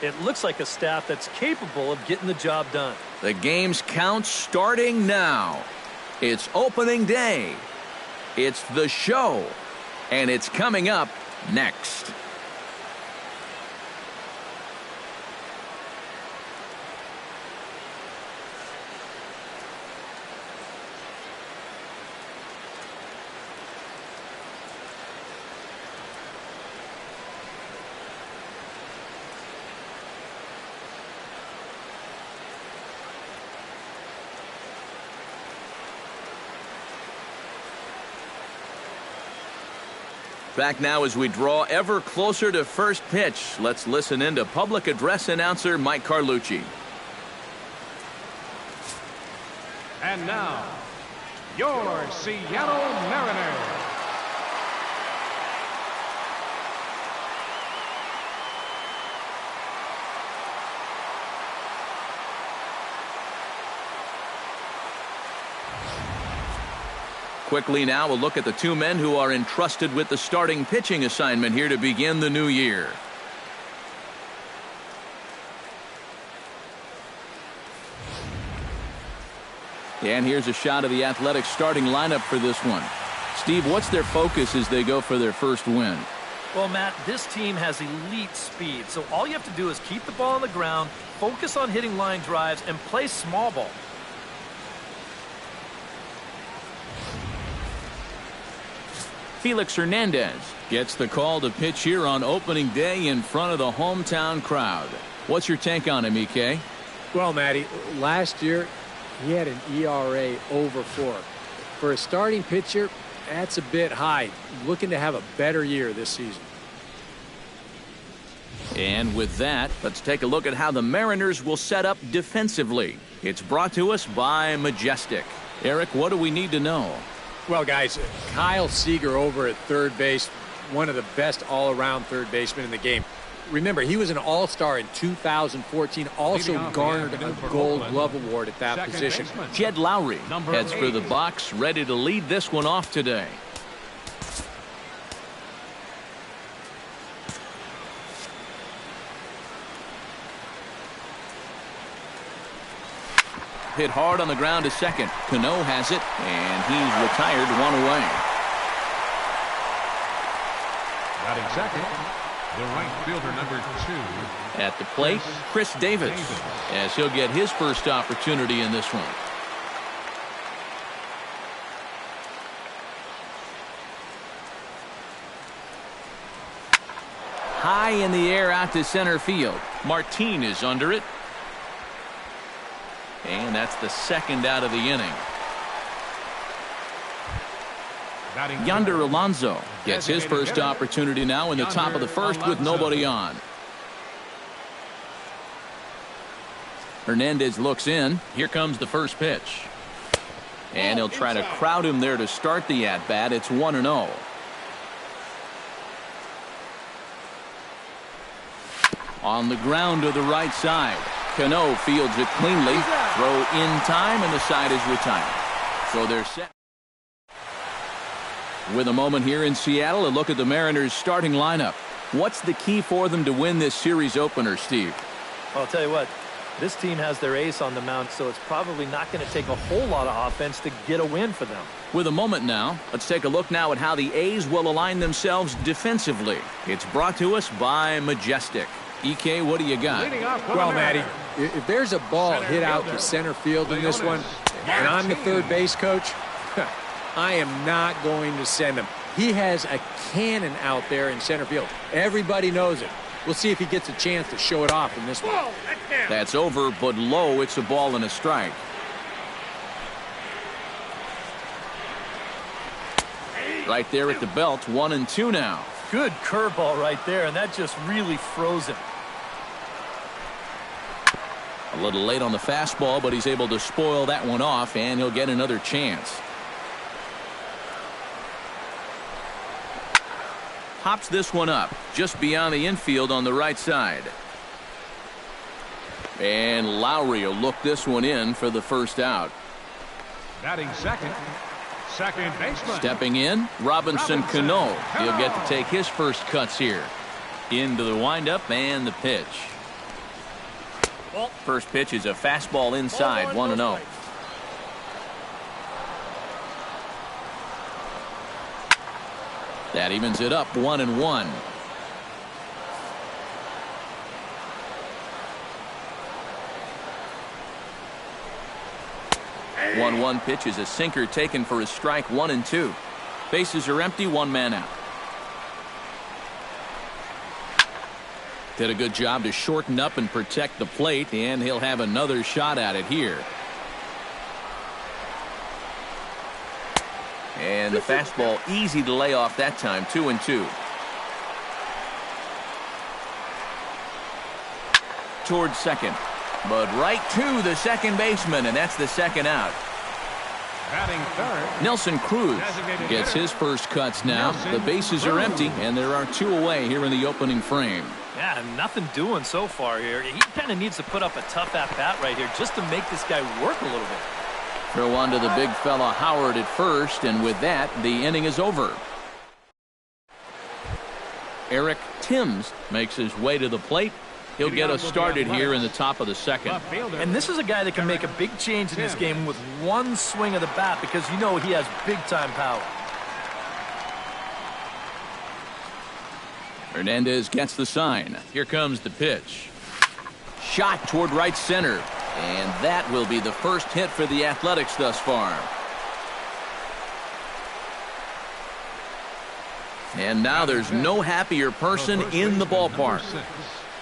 It looks like a staff that's capable of getting the job done. The game's count starting now. It's opening day. It's the show. And it's coming up next. Back now as we draw ever closer to first pitch. Let's listen in to public address announcer Mike Carlucci. And now, your Seattle Mariners. Quickly now, a look at the two men who are entrusted with the starting pitching assignment here to begin the new year. And here's a shot of the Athletics starting lineup for this one. Steve, what's their focus as they go for their first win? Well, Matt, this team has elite speed, so all you have to do is keep the ball on the ground, focus on hitting line drives, and play small ball. Felix Hernandez gets the call to pitch here on opening day in front of the hometown crowd. What's your take on him, EK? Well, Matty, last year he had an ERA over 4. For a starting pitcher, that's a bit high. Looking to have a better year this season. And with that, let's take a look at how the Mariners will set up defensively. It's brought to us by Majestic. Eric, what do we need to know? Well, guys, Kyle Seager over at third base, one of the best all-around third basemen in the game. Remember, he was an all-star in 2014, also garnered a Gold Glove Award at that position. Jed Lowry heads for the box, ready to lead this one off today. Hit hard on the ground to second. Cano has it, and he's retired, one away. Batting second, the right fielder, number 2. At the plate, Chris Davis, as he'll get his first opportunity in this one. High in the air out to center field. Martin is under it. And that's the second out of the inning. Yonder Alonso gets his first opportunity now in the top of the first with nobody on. Hernandez looks in. Here comes the first pitch. And he'll try to crowd him there to start the at-bat. It's 1-0. On the ground to the right side. Cano fields it cleanly. Throw in time, and the side is retired. So they're set. With a moment here in Seattle, a look at the Mariners' starting lineup. What's the key for them to win this series opener, Steve? Well, I'll tell you what. This team has their ace on the mound, so it's probably not going to take a whole lot of offense to get a win for them. With a moment now, let's take a look now at how the A's will align themselves defensively. It's brought to us by Majestic. EK, what do you got? Well, Matty, if there's a ball hit out to center field in this one, and I'm the third base coach, I am not going to send him. He has a cannon out there in center field. Everybody knows it. We'll see if he gets a chance to show it off in this one. That's over, but low. It's a ball and a strike. Right there at the belt, 1-2 now. Good curveball right there, and that just really froze him. A little late on the fastball, but he's able to spoil that one off, and he'll get another chance. Hops this one up, just beyond the infield on the right side. And Lowry will look this one in for the first out. Batting second. Second baseman. Stepping in, Robinson Cano. He'll get to take his first cuts here. Into the windup and the pitch. First pitch is a fastball inside, 1-0. That evens it up, 1-1. One pitch is a sinker taken for a strike, 1-2. Bases are empty, one man out. Did a good job to shorten up and protect the plate, and he'll have another shot at it here. And the fastball easy to lay off that time, 2-2. Towards second, but right to the second baseman, and that's the second out. Batting third, Nelson Cruz gets his first cuts now. The bases are empty, and there are two away here in the opening frame. Yeah, nothing doing so far here. He kind of needs to put up a tough at-bat right here just to make this guy work a little bit. Throw on to the big fella Howard at first, and with that, the inning is over. Eric Timms makes his way to the plate. He'll get us started here in the top of the second. And this is a guy that can make a big change in this game with one swing of the bat because you know he has big-time power. Hernandez gets the sign. Here comes the pitch. Shot toward right center. And that will be the first hit for the Athletics thus far. And now there's no happier person in the ballpark.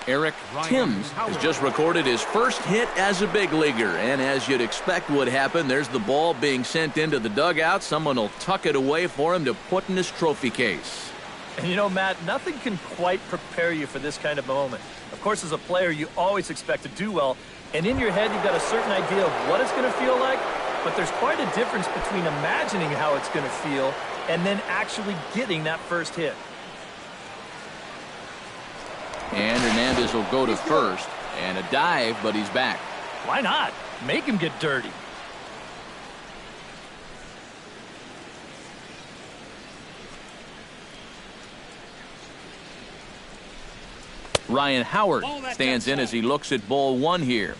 Eric Timms has just recorded his first hit as a big leaguer. And as you'd expect would happen, there's the ball being sent into the dugout. Someone will tuck it away for him to put in his trophy case. And you know, Matt, nothing can quite prepare you for this kind of moment. Of course, as a player, you always expect to do well. And in your head, you've got a certain idea of what it's going to feel like. But there's quite a difference between imagining how it's going to feel and then actually getting that first hit. And Hernandez will go to first. And a dive, but he's back. Why not? Make him get dirty. Ryan Howard stands in as he looks at ball one here.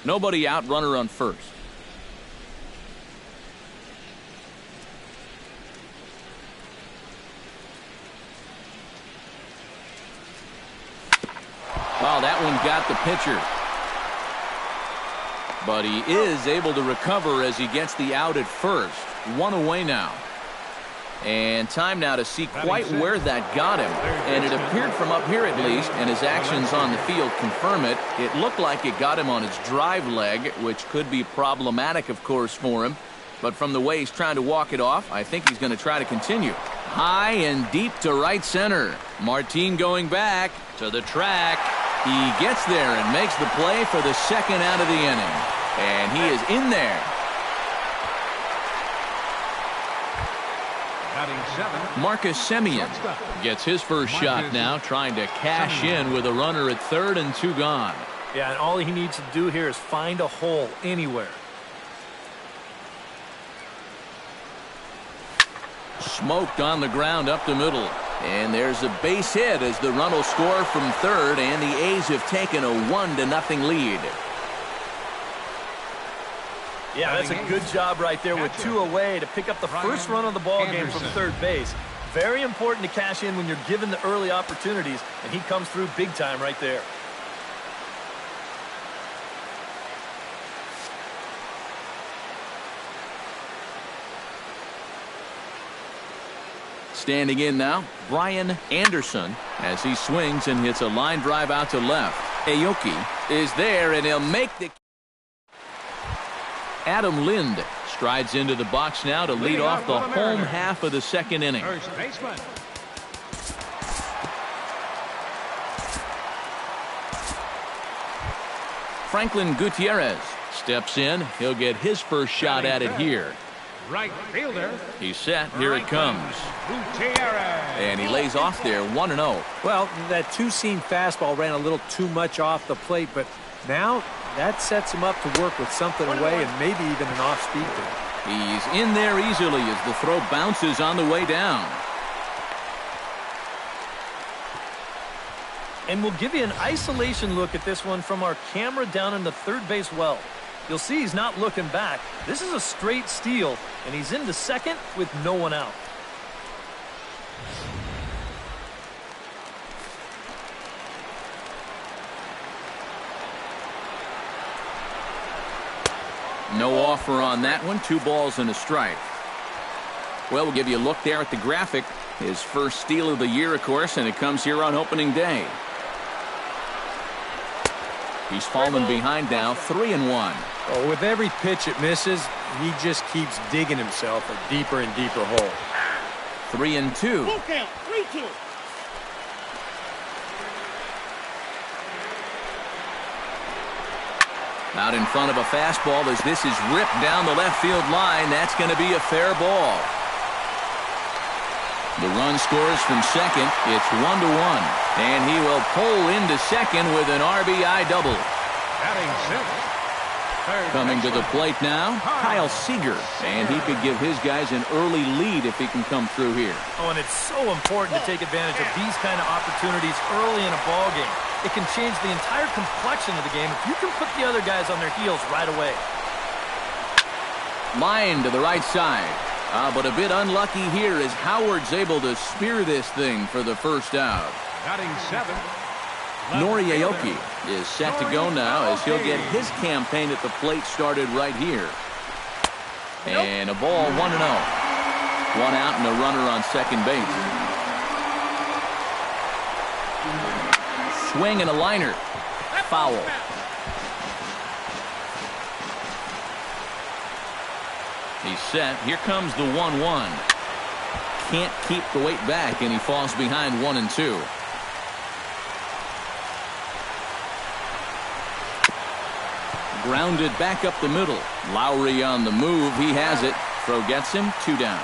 Nobody out, runner on first. Well, that one got the pitcher. But he is able to recover as he gets the out at first. One away now. And time now to see quite where that got him. And it appeared from up here at least, and his actions on the field confirm it. It looked like it got him on his drive leg, which could be problematic, of course, for him. But from the way he's trying to walk it off, I think he's going to try to continue. High and deep to right center. Martin going back to the track. He gets there and makes the play for the second out of the inning. And he is in there. Marcus Semien gets his first shot now, trying to cash in with a runner at third and two gone. Yeah, and all he needs to do here is find a hole anywhere. Smoked on the ground up the middle. And there's a base hit as the run will score from third, and the A's have taken a 1-0 lead. Yeah, that's a good job right there with two away to pick up the first run of the ball game from third base. Very important to cash in when you're given the early opportunities, and he comes through big time right there. Standing in now, Brian Anderson, as he swings and hits a line drive out to left. Aoki is there, and he'll make the... Adam Lind strides into the box now to lead off the home half of the second inning. First baseman. Franklin Gutierrez steps in. He'll get his first shot at it here. Right fielder. He's set. Here it comes. Gutierrez. And he lays off there, 1-0. Well, that two-seam fastball ran a little too much off the plate, but now that sets him up to work with something away and maybe even an off-speed thing. He's in there easily as the throw bounces on the way down. And we'll give you an isolation look at this one from our camera down in the third base well. You'll see he's not looking back. This is a straight steal, and he's into second with no one out. No offer on that one. 2 balls and a strike. Well, we'll give you a look there at the graphic. His first steal of the year, of course, and it comes here on opening day. He's fallen behind now, 3-1. Oh, with every pitch it misses, he just keeps digging himself a deeper and deeper hole. 3-2. Full count, 3-2. Out in front of a fastball as this is ripped down the left field line. That's going to be a fair ball. The run scores from second. It's 1-1. And he will pull into second with an RBI double. Batting sixth. Coming to the plate now, Kyle Seager. And he could give his guys an early lead if he can come through here. Oh, and it's so important to take advantage of these kind of opportunities early in a ball game. It can change the entire complexion of the game if you can put the other guys on their heels right away. Line to the right side. But a bit unlucky here as Howard's able to spear this thing for the first out. Batting seventh. Nori Aoki is set to go now as he'll get his campaign at the plate started right here. And a ball, 1-0. 1 out and a runner on second base. Swing and a liner. Foul. He's set. Here comes the 1-1. Can't keep the weight back, and he falls behind 1-2. Grounded back up the middle. Lowry on the move. He has it. Throw gets him. 2 down.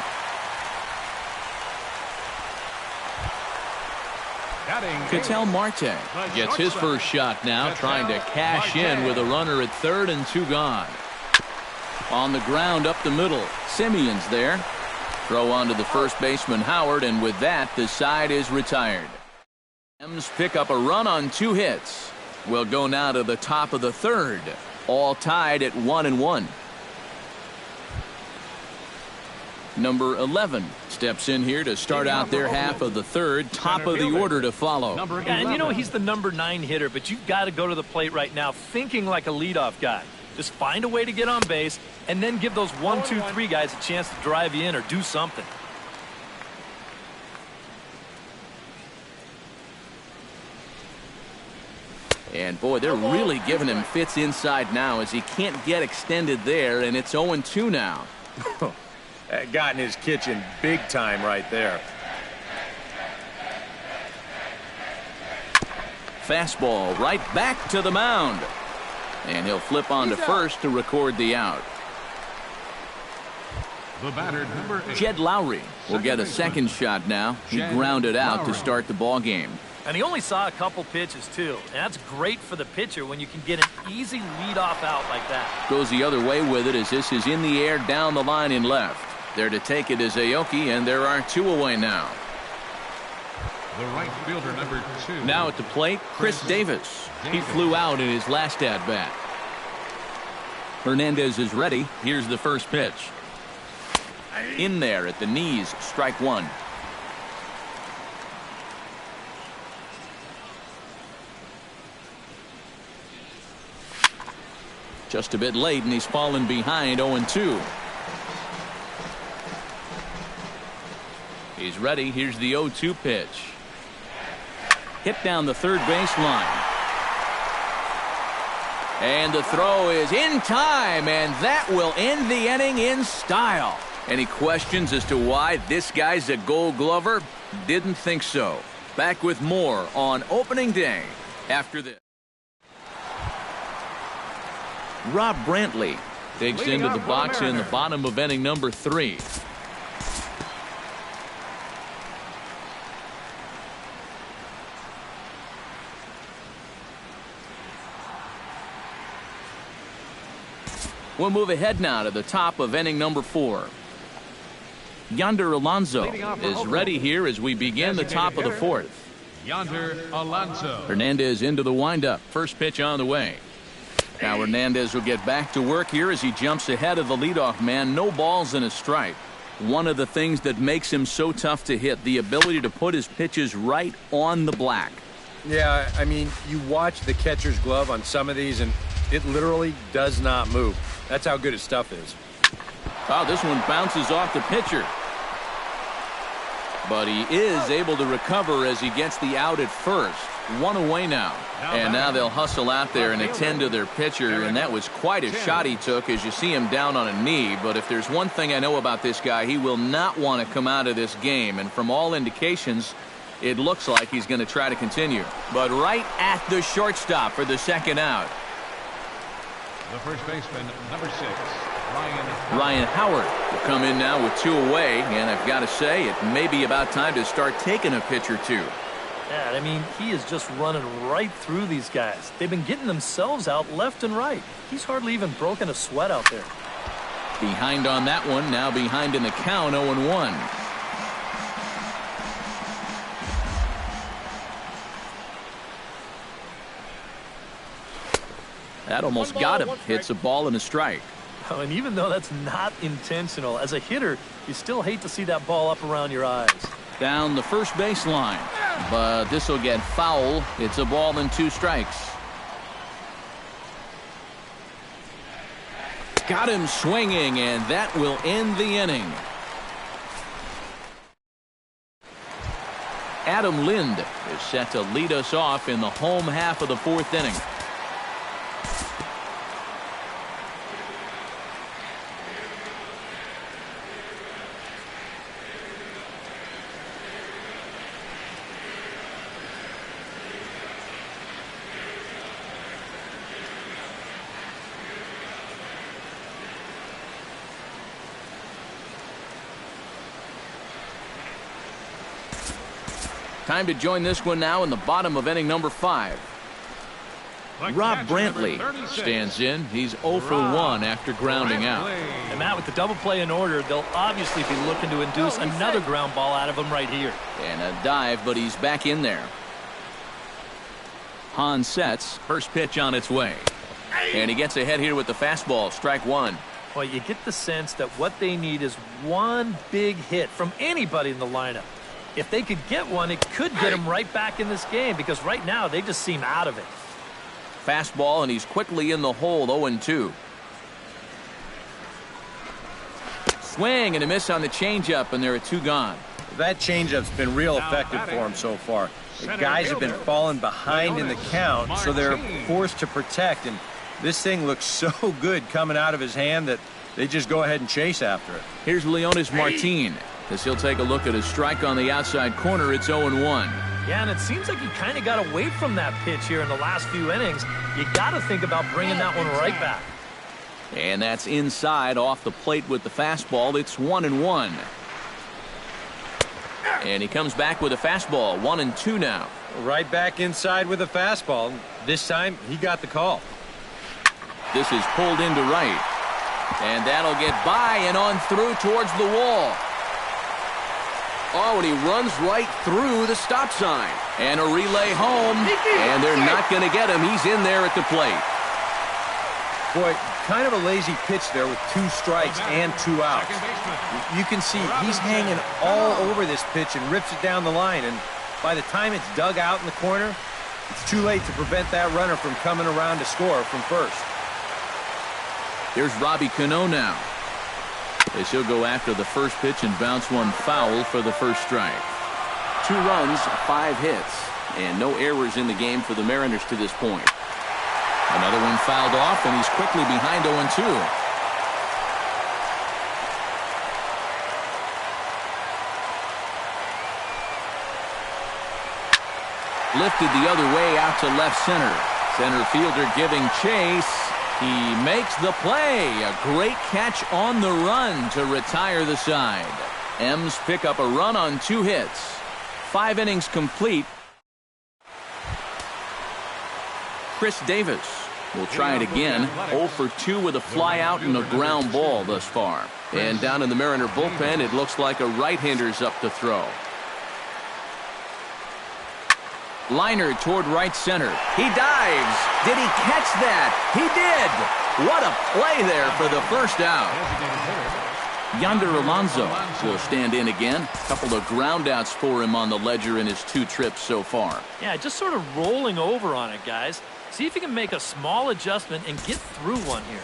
Ketel Marte gets his first shot now, trying to cash in with a runner at third and 2 gone. On the ground up the middle. Simeon's there. Throw on to the first baseman Howard, and with that the side is retired. M's pick up a run on 2 hits. We'll go now to the top of the third. All tied at 1-1. Number 11 steps in here to start out their half of the third. Top of the order to follow. Yeah, and you know he's the number 9 hitter, but you've got to go to the plate right now thinking like a leadoff guy. Just find a way to get on base and then give those 1, 2, 3 guys a chance to drive you in or do something. And boy, they're really giving him fits inside now as he can't get extended there, and it's 0-2 now. That got in his kitchen big time right there. Fastball right back to the mound. And he'll flip on to first to record the out. The batter, number 8. Jed Lowry will get a second shot now. He grounded out to start the ball game. And he only saw a couple pitches, too. And that's great for the pitcher when you can get an easy leadoff out like that. Goes the other way with it as this is in the air down the line in left. There to take it is Aoki, and there are 2 away now. The right fielder, number 2. Now at the plate, Chris Davis. He flew out in his last at-bat. Hernandez is ready. Here's the first pitch. In there at the knees, strike 1. Just a bit late, and he's fallen behind 0-2. He's ready. Here's the 0-2 pitch. Hit down the third base line. And the throw is in time, and that will end the inning in style. Any questions as to why this guy's a Gold Glover? Didn't think so. Back with more on opening day after this. Rob Brantley digs into the box in the bottom of inning number 3. We'll move ahead now to the top of inning number 4. Yonder Alonso is ready here as we begin the top of the 4th. Yonder Alonso. Hernandez into the windup. First pitch on the way. Now Hernandez will get back to work here as he jumps ahead of the leadoff man. No balls and a strike. One of the things that makes him so tough to hit, the ability to put his pitches right on the black. Yeah, I mean, you watch the catcher's glove on some of these, and it literally does not move. That's how good his stuff is. Oh, this one bounces off the pitcher. But he is able to recover as he gets the out at first. One away now. And now they'll hustle out there and attend to their pitcher, and that was quite a shot he took as you see him down on a knee. But if there's one thing I know about this guy, he will not want to come out of this game. And from all indications, it looks like he's going to try to continue. But right at the shortstop for the second out. The first baseman, number 6, Ryan Howard will come in now with 2 away, and I've got to say it may be about time to start taking a pitch or two. Yeah, I mean, he is just running right through these guys. They've been getting themselves out left and right. He's hardly even broken a sweat out there. Behind on that one, now behind in the count, 0-1. That almost got him. Hits a ball and a strike. Oh, and even though that's not intentional, as a hitter, you still hate to see that ball up around your eyes. Down the first baseline, but this will get foul. It's a ball and 2 strikes. Got him swinging, and that will end the inning. Adam Lind is set to lead us off in the home half of the 4th inning. Time to join this one now in the bottom of inning number 5. Rob Brantley stands in. He's 0 for 1 after grounding out. And Matt, with the double play in order, they'll obviously be looking to induce another ground ball out of him right here. And a dive, but he's back in there. Hahn sets. First pitch on its way. And he gets ahead here with the fastball. Strike 1. Well, you get the sense that what they need is one big hit from anybody in the lineup. If they could get one, it could get them right back in this game, because right now they just seem out of it. Fastball, and he's quickly in the hole, 0-2. Swing and a miss on the changeup, and there are 2 gone. That changeup's been real effective for him so far. The guys have been falling behind in the count, so they're forced to protect, and this thing looks so good coming out of his hand that they just go ahead and chase after it. Here's Leonis Martin, as he'll take a look at a strike on the outside corner. It's 0-1. Yeah, and it seems like he kind of got away from that pitch here in the last few innings. You got to think about bringing that one right back. And that's inside off the plate with the fastball. It's 1-1. And he comes back with a fastball. 1-2 now. Right back inside with a fastball. This time he got the call. This is pulled into right. And that'll get by and on through towards the wall. Oh, and he runs right through the stop sign. And a relay home. And they're not going to get him. He's in there at the plate. Boy, kind of a lazy pitch there with 2 strikes and 2 outs. You can see he's hanging all over this pitch and rips it down the line. And by the time it's dug out in the corner, it's too late to prevent that runner from coming around to score from first. Here's Robbie Cano now, as he'll go after the first pitch and bounce one foul for the first strike. 2 runs, 5 hits, and no errors in the game for the Mariners to this point. Another one fouled off, and he's quickly behind 0-2. Lifted the other way out to left center. Center fielder giving chase. He makes the play. A great catch on the run to retire the side. M's pick up a run on 2 hits. 5 innings complete. Chris Davis will try it again. 0 for 2 with a fly out and a ground ball thus far. And down in the Mariner bullpen, it looks like a right-hander's up to throw. Liner toward right center. He dives. Did he catch that? He did. What a play there for the first out. Yonder Alonso will stand in again. A couple of ground outs for him on the ledger in his 2 trips so far. Yeah, just sort of rolling over on it, guys. See if you can make a small adjustment and get through one here.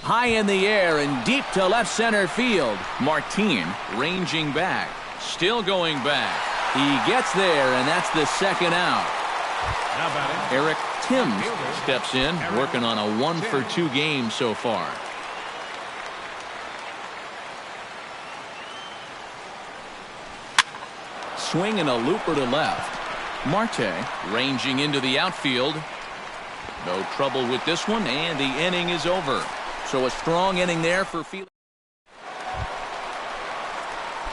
High in the air and deep to left center field. Martin ranging back. Still going back. He gets there, and that's the second out. Eric Timms steps in, working on a 1-for-2 game so far. Swing and a looper to left. Marte ranging into the outfield. No trouble with this one, and the inning is over. So a strong inning there for Felix.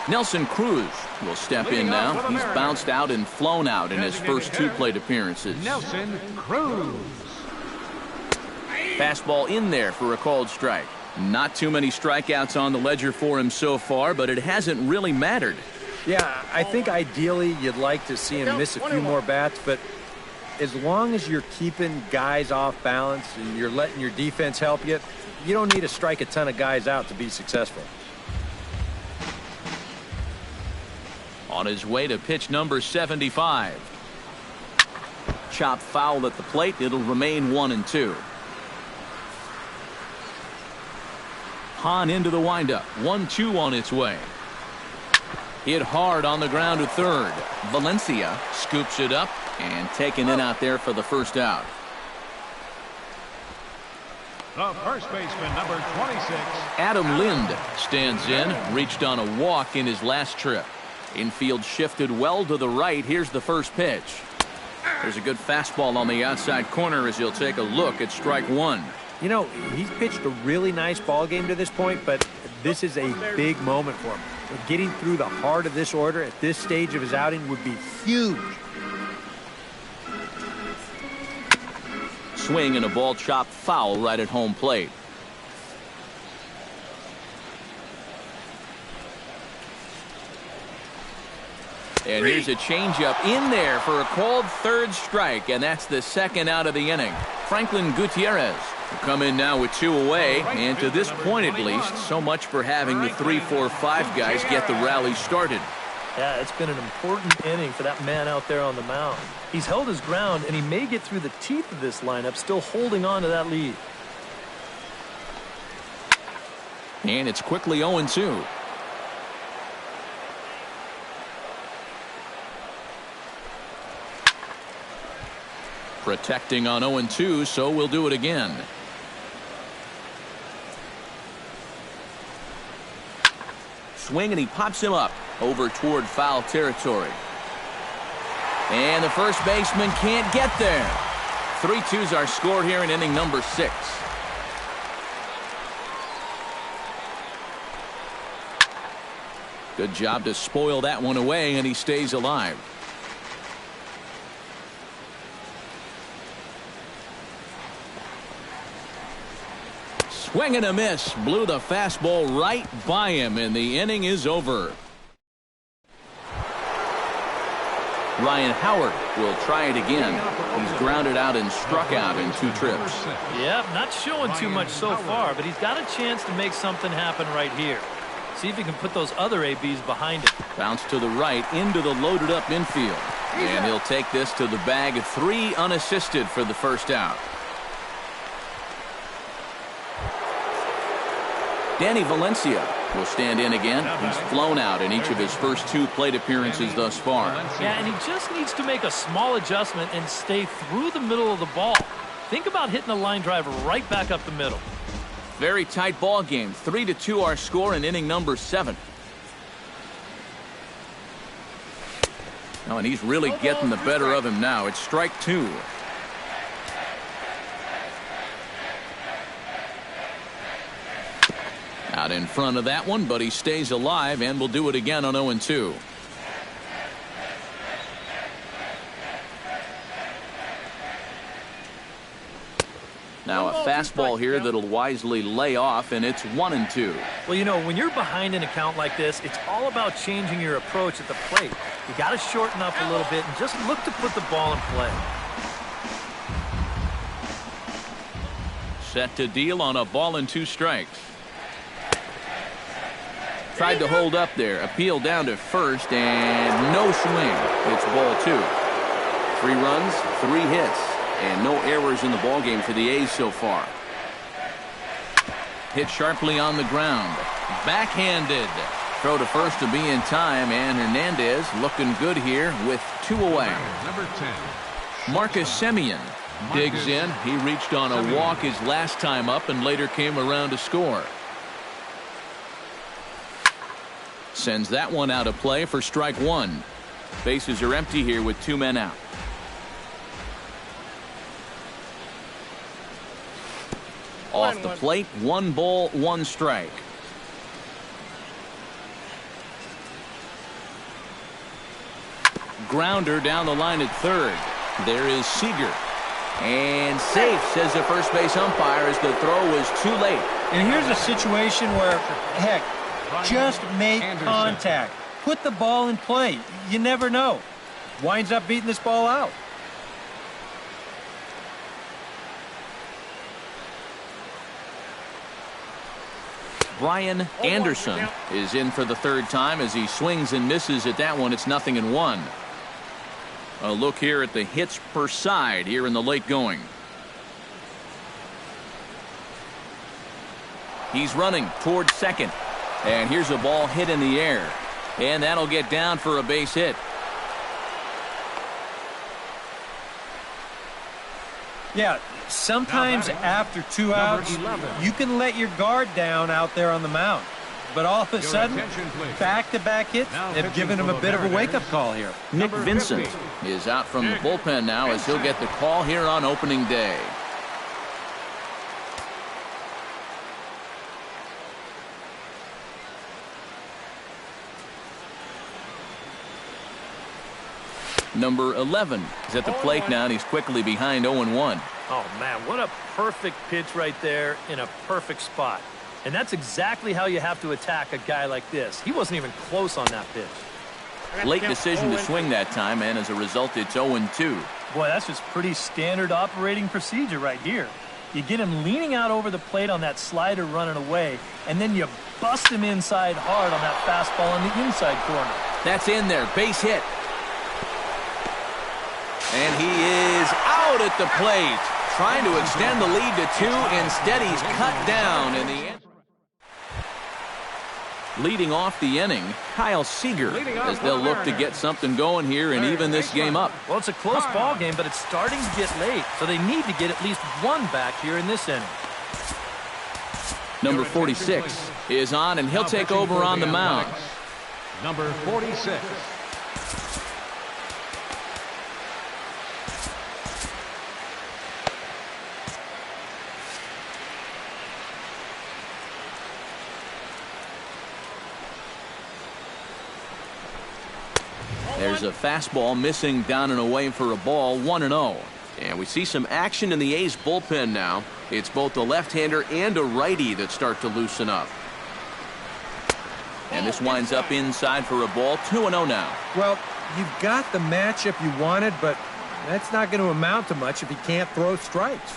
Nelson Cruz will step in now. He's bounced out and flown out in his first 2 plate appearances. Nelson Cruz. Fastball in there for a called strike. Not too many strikeouts on the ledger for him so far, but it hasn't really mattered. Yeah, I think ideally you'd like to see him miss a few more bats, but as long as you're keeping guys off balance and you're letting your defense help you, you don't need to strike a ton of guys out to be successful. On his way to pitch number 75. Chop foul at the plate. It'll remain 1-2. Hahn into the windup. 1-2 on its way. Hit hard on the ground to third. Valencia scoops it up and taken in out there for the first out. The first baseman, number 26. Adam Lind stands in. Reached on a walk in his last trip. Infield shifted well to the right. Here's the first pitch. There's a good fastball on the outside corner as he'll take a look at strike 1. You know, he's pitched a really nice ball game to this point, but this is a big moment for him. Getting through the heart of this order at this stage of his outing would be huge. Swing and a ball chopped foul right at home plate. And here's a changeup in there for a called third strike, and that's the second out of the inning. Franklin Gutierrez will come in now with 2 away, and to this point at least, so much for having the 3, 4, 5 guys get the rally started. Yeah, it's been an important inning for that man out there on the mound. He's held his ground, and he may get through the teeth of this lineup, still holding on to that lead. And it's quickly 0-2. Protecting on 0-2, so we'll do it again. Swing, and he pops him up over toward foul territory. And the first baseman can't get there. 3-2's our score here in inning number 6. Good job to spoil that one away, and he stays alive. Swing and a miss. Blew the fastball right by him, and the inning is over. Ryan Howard will try it again. He's grounded out and struck out in 2 trips. Yep, not showing too much so far, but he's got a chance to make something happen right here. See if he can put those other ABs behind him. Bounce to the right into the loaded up infield. And he'll take this to the bag. 3 unassisted for the first out. Danny Valencia will stand in again. He's flown out in each of his first 2 plate appearances thus far. Yeah, and he just needs to make a small adjustment and stay through the middle of the ball. Think about hitting a line drive right back up the middle. Very tight ball game. 3-2 our score in inning number 7. Oh, and he's really getting the better of him now. It's strike 2. Out in front of that one, but he stays alive and will do it again on 0-2. Now a fastball here that'll wisely lay off, and it's 1-2. Well, you know, when you're behind an account like this, it's all about changing your approach at the plate. You got to shorten up a little bit and just look to put the ball in play. Set to deal on a ball and 2 strikes. Tried to hold up there. Appeal down to first, and no swing. It's ball 2. 3 runs, 3 hits, and no errors in the ballgame for the A's so far. Hit sharply on the ground. Backhanded. Throw to first to be in time, and Hernandez looking good here with 2 away. Number 10. Marcus Semien digs in. He reached on a walk his last time up and later came around to score. Sends that one out of play for strike 1. Bases are empty here with 2 men out. Off the plate, 1 ball, 1 strike. Grounder down the line at third. There is Seager. And safe, says the first base umpire, as the throw was too late. And here's a situation where, heck, just make contact. Put the ball in play. You never know. Winds up beating this ball out. Brian Anderson is in for the 3rd time as he swings and misses at that one. It's 0-1. A look here at the hits per side here in the late going. He's running towards second. And here's a ball hit in the air. And that'll get down for a base hit. Yeah, sometimes after 2 outs, you can let your guard down out there on the mound. But all of a sudden, back-to-back hits have given him a bit of a wake-up call here. Nick Vincent is out from the bullpen now as he'll get the call here on opening day. Number 11 is at the plate now, and he's quickly behind 0-1. Oh, man, what a perfect pitch right there in a perfect spot. And that's exactly how you have to attack a guy like this. He wasn't even close on that pitch. Late decision to swing that time, and as a result, it's 0-2. Boy, that's just pretty standard operating procedure right here. You get him leaning out over the plate on that slider running away, and then you bust him inside hard on that fastball in the inside corner. That's in there. Base hit. And he is out at the plate. Trying to extend the lead to 2. Instead, he's cut down in the end. Leading off the inning, Kyle Seager, as they'll look to get something going here and even this game up. Well, it's a close ball game, but it's starting to get late, so they need to get at least 1 back here in this inning. Number 46 is on, and he'll take over on the mound. Number 46. There's a fastball missing down and away for a ball, 1-0. And we see some action in the A's bullpen now. It's both a left-hander and a righty that start to loosen up. And this winds up inside for a ball, 2-0 now. Well, you've got the matchup you wanted, but that's not going to amount to much if you can't throw strikes.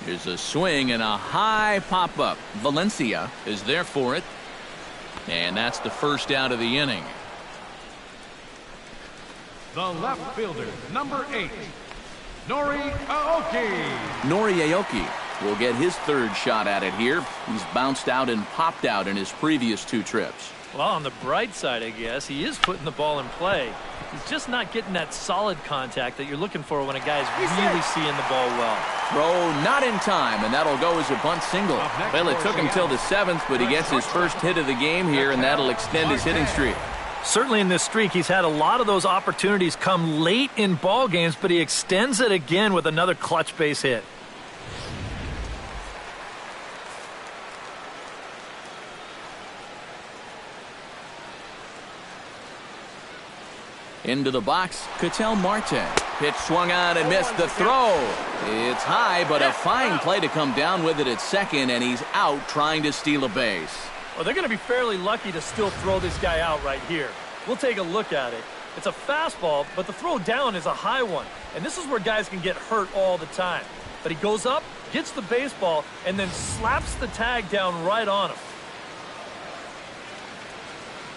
Here's a swing and a high pop-up. Valencia is there for it. And that's the first out of the inning. The left fielder, number 8, Nori Aoki. Nori Aoki will get his 3rd shot at it here. He's bounced out and popped out in his previous 2 trips. Well, on the bright side, I guess, he is putting the ball in play. He's just not getting that solid contact that you're looking for when a guy's really seeing the ball well. Throw not in time, and that'll go as a bunt single. Well, it took him till the 7th, but he gets his first hit of the game here, and that'll extend his hitting streak. Certainly in this streak, he's had a lot of those opportunities come late in ball games, but he extends it again with another clutch base hit. Into the box, Ketel Marte. Pitch swung on and missed the throw. It's high, but a fine play to come down with it at second, and he's out trying to steal a base. Well, they're going to be fairly lucky to still throw this guy out right here. We'll take a look at it. It's a fastball, but the throw down is a high one. And this is where guys can get hurt all the time. But he goes up, gets the baseball, and then slaps the tag down right on him.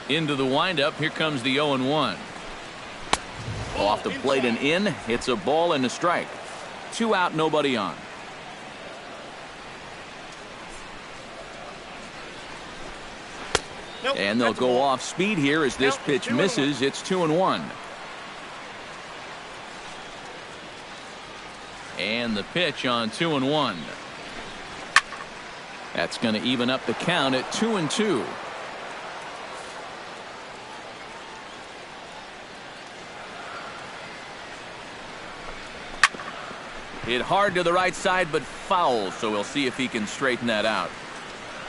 Into the windup, here comes the 0-1. Off the plate and in, it's a ball and a strike. 2 out, nobody on. And they'll go off speed here as this pitch misses. It's 2-1. And the pitch on 2-1. That's going to even up the count at 2-2. Hit hard to the right side, but foul, so we'll see if he can straighten that out.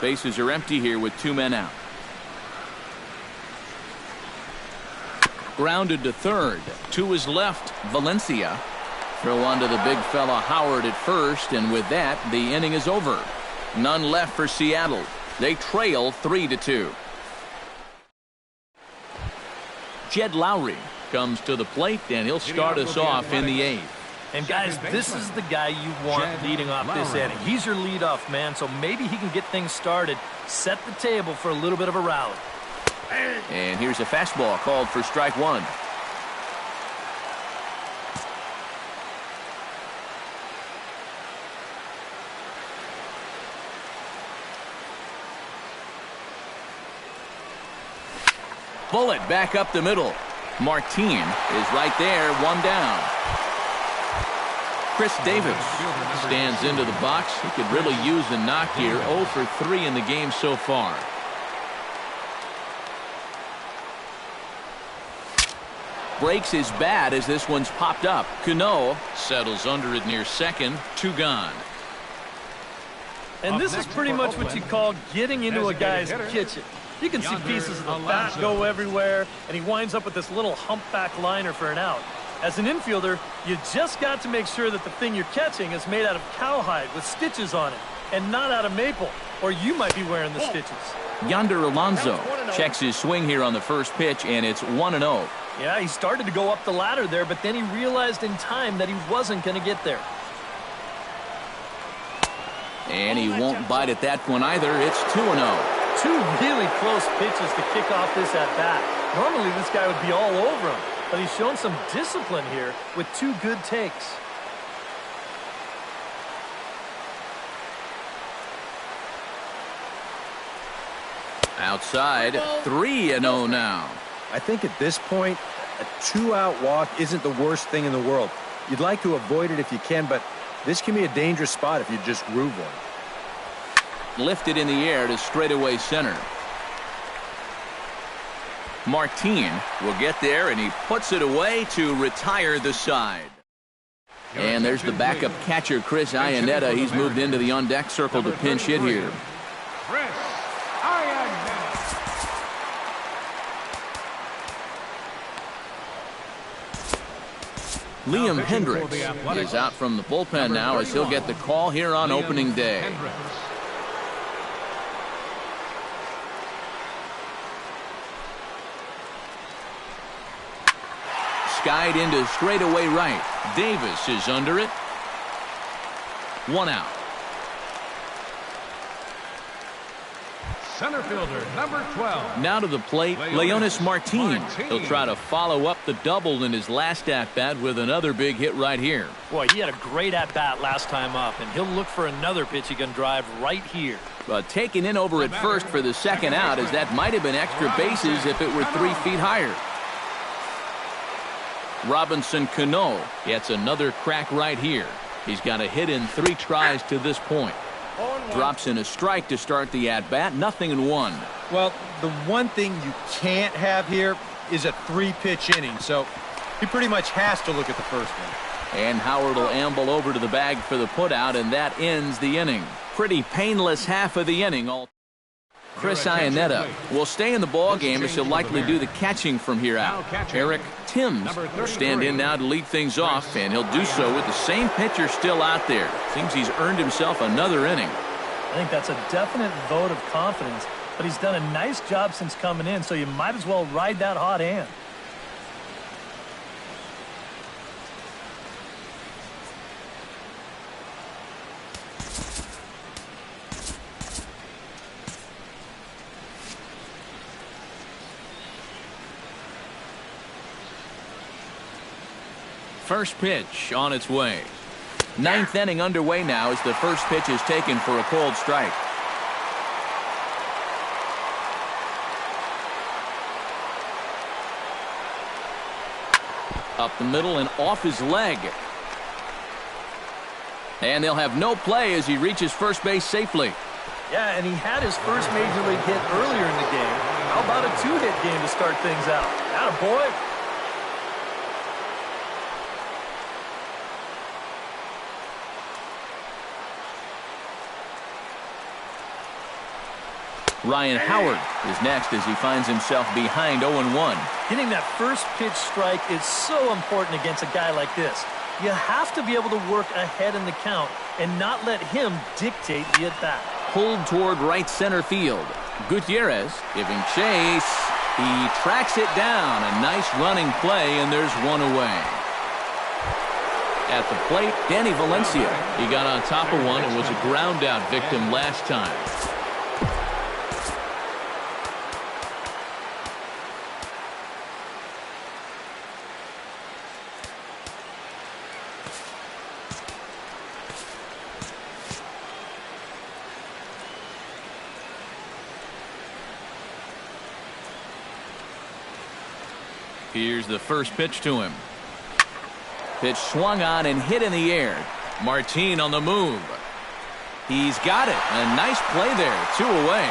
Bases are empty here with 2 men out. Grounded to third. To his left, Valencia. Throw on to the big fella Howard at first, and with that, the inning is over. None left for Seattle. They trail 3-2. Jed Lowry comes to the plate, and he'll start us off in the 8th. And guys, this is the guy you want leading off this inning. He's your leadoff man, so maybe he can get things started, set the table for a little bit of a rally. And here's a fastball called for strike 1. Bullet back up the middle. Martin is right there, 1 down. Chris Davis stands into the box. He could really use a knock here. 0 for 3 in the game so far. Breaks his bat as this one's popped up. Cano settles under it near second. 2 gone. And this is pretty much what you call getting into a guy's kitchen. You can see pieces of the bat go everywhere, and he winds up with this little humpback liner for an out. As an infielder, you just got to make sure that the thing you're catching is made out of cowhide with stitches on it, and not out of maple, or you might be wearing the stitches. Yonder Alonso checks his swing here on the first pitch, and it's 1-0. Yeah, he started to go up the ladder there, but then he realized in time that he wasn't going to get there. And he won't bite at that one either. It's 2-0. 2 really close pitches to kick off this at-bat. Normally this guy would be all over him, but he's shown some discipline here with 2 good takes. Outside, 3-0 now. I think at this point, a 2-out walk isn't the worst thing in the world. You'd like to avoid it if you can, but this can be a dangerous spot if you just groove one. Lifted in the air to straightaway center. Martin will get there, and he puts it away to retire the side. And there's the backup catcher, Chris Iannetta. He's moved into the on-deck circle to pinch hit here. Liam Hendricks is out from the bullpen now as he'll get the call here on opening day. Skied into straightaway right. Davis is under it. 1 out. Center fielder, number 12. Now to the plate, Leonis Martin. He'll try to follow up the double in his last at-bat with another big hit right here. Boy, he had a great at-bat last time up, and he'll look for another pitch he can drive right here. But taken in over at first for the second out, as that might have been extra bases if it were 3 feet higher. Robinson Cano gets another crack right here. He's got a hit in 3 tries to this point. Drops in a strike to start the at-bat. 0-1. Well, the one thing you can't have here is a 3-pitch inning, so he pretty much has to look at the first one. And Howard will amble over to the bag for the putout, and that ends the inning. Pretty painless half of the inning. Chris Iannetta will stay in the ball game as he'll likely do the catching from here out. Eric Timms will stand in now to lead things off, and he'll do so with the same pitcher still out there. Seems he's earned himself another inning. I think that's a definite vote of confidence, but he's done a nice job since coming in, so you might as well ride that hot hand. First pitch on its way. Ninth inning underway now as the first pitch is taken for a cold strike. Up the middle and off his leg. And they'll have no play as he reaches first base safely. Yeah, and he had his first major league hit earlier in the game. How about a two-hit game to start things out? Attaboy. Ryan Howard is next as he finds himself behind 0-1. Getting that first pitch strike is so important against a guy like this. You have to be able to work ahead in the count and not let him dictate the at-bat. Pulled toward right center field. Gutierrez giving chase. He tracks it down. A nice running play, and there's one away. At the plate, Danny Valencia. He got on top of one and was a ground-out victim last time. Here's the first pitch to him. Pitch swung on and hit in the air. Martin on the move. He's got it. A nice play there. 2 away.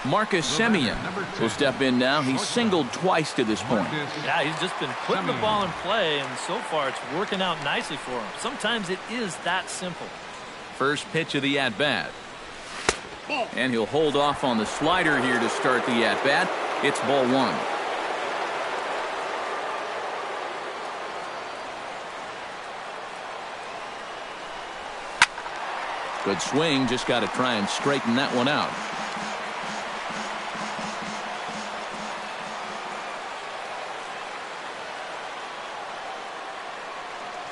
Marcus Semien will step in now. He's singled twice to this point. Yeah, he's just been putting the ball in play, and so far it's working out nicely for him. Sometimes it is that simple. First pitch of the at-bat. And he'll hold off on the slider here to start the at-bat. It's ball 1. Good swing. Just got to try and straighten that one out.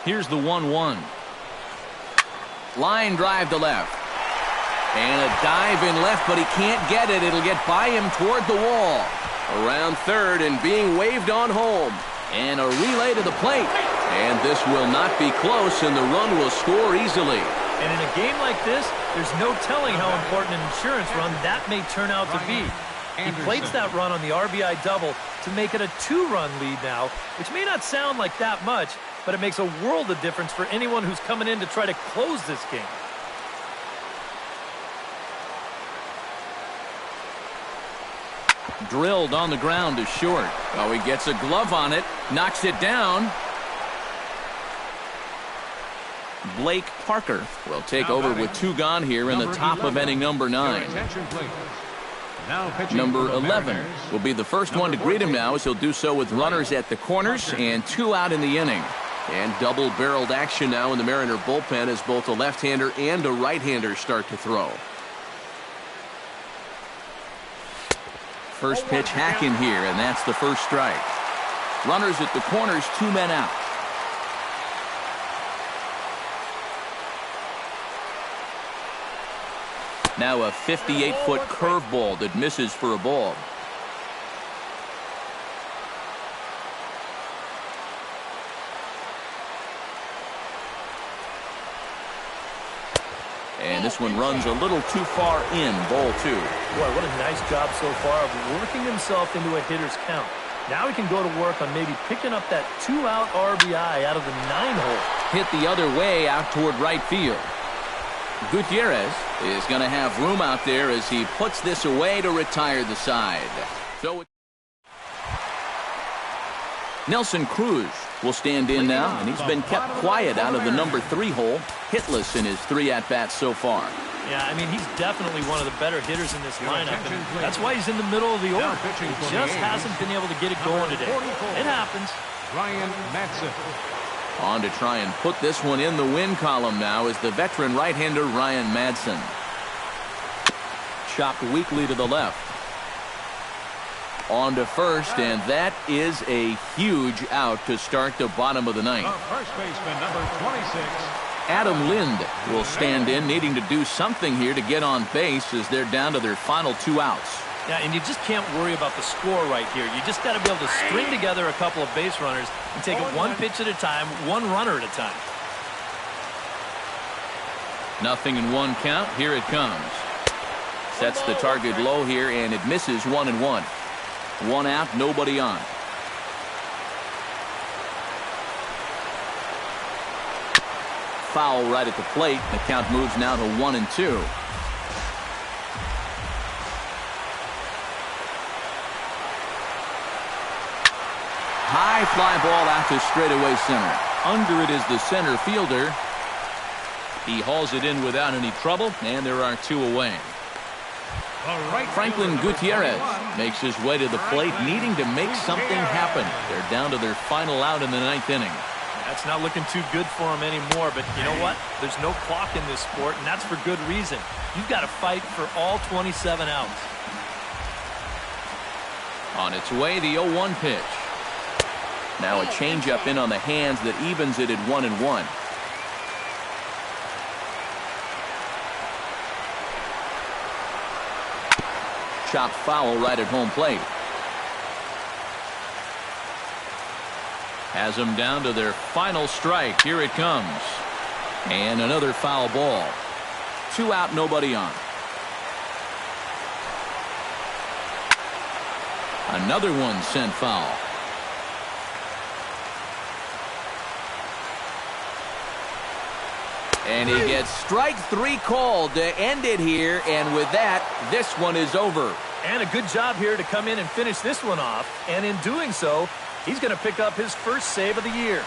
Here's the 1-1. Line drive to left. And a dive in left, but he can't get it. It'll get by him toward the wall. Around third and being waved on home. And a relay to the plate. And this will not be close, and the run will score easily. And in a game like this, there's no telling how important an insurance run that may turn out to be. He plates that run on the RBI double to make it a 2-run lead now, which may not sound like that much, but it makes a world of difference for anyone who's coming in to try to close this game. Drilled on the ground to short. Oh, he gets a glove on it, knocks it down. Blake Parker will take over with 2 gone here in the top of inning number 9. Number 11 will be the first one to greet him now, as he'll do so with runners at the corners and 2 out in the inning. And double-barreled action now in the Mariner bullpen as both a left-hander and a right-hander start to throw. First pitch hacking here, and that's the first strike. Runners at the corners, 2 men out. Now a 58-foot curveball that misses for a ball. And this one runs a little too far in, ball 2. Boy, what a nice job so far of working himself into a hitter's count. Now he can go to work on maybe picking up that 2-out RBI out of the 9-hole. Hit the other way out toward right field. Gutierrez is going to have room out there as he puts this away to retire the side. So Nelson Cruz will stand in now, and he's been kept quiet out of the number 3 hole. hitless in his 3 at-bats so far. Yeah, I mean, he's definitely one of the better hitters in this lineup. And that's why he's in the middle of the order. He just hasn't been able to get it going today. It happens. Ryan Madson. On to try and put this one in the win column now is the veteran right-hander Ryan Madson. Chopped weakly to the left. On to first, and that is a huge out to start the bottom of the ninth. First baseman, number 26. Adam Lind will stand in, needing to do something here to get on base as they're down to their final 2 outs. Yeah, and you just can't worry about the score right here. You just got to be able to string together a couple of base runners and take it one pitch at a time, one runner at a time. Nothing in 1 count. Here it comes. Sets the target low here, and it misses 1-1. 1 out, nobody on. Foul right at the plate. The count moves now to 1-2. High fly ball out to straightaway center. Under it is the center fielder. He hauls it in without any trouble, and there are 2 away. Franklin Gutierrez makes his way to the plate, needing to make something happen. They're down to their final out in the 9th inning. That's not looking too good for him anymore, but you know what? There's no clock in this sport, and that's for good reason. You've got to fight for all 27 outs. On its way, the 0-1 pitch. Now a changeup in on the hands that evens it at 1-1. Chopped foul right at home plate. Has them down to their final strike. Here it comes. And another foul ball. 2 out, nobody on. Another one sent foul. And he gets strike 3 called to end it here, and with that, this one is over. And a good job here to come in and finish this one off, and in doing so, he's going to pick up his first save of the year.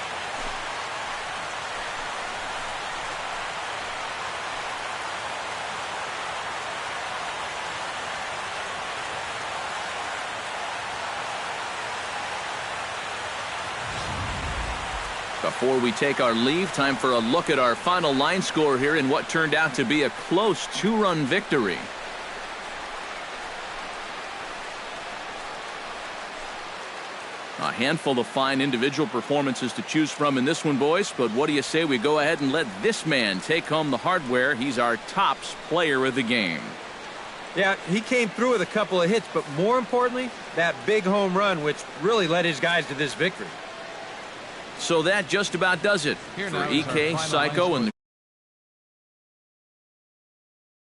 Before we take our leave, time for a look at our final line score here in what turned out to be a close 2-run victory. A handful of fine individual performances to choose from in this one, boys, but what do you say we go ahead and let this man take home the hardware? He's our tops player of the game. Yeah, he came through with a couple of hits, but more importantly, that big home run, which really led his guys to this victory. So that just about does it for EK, Psycho, and the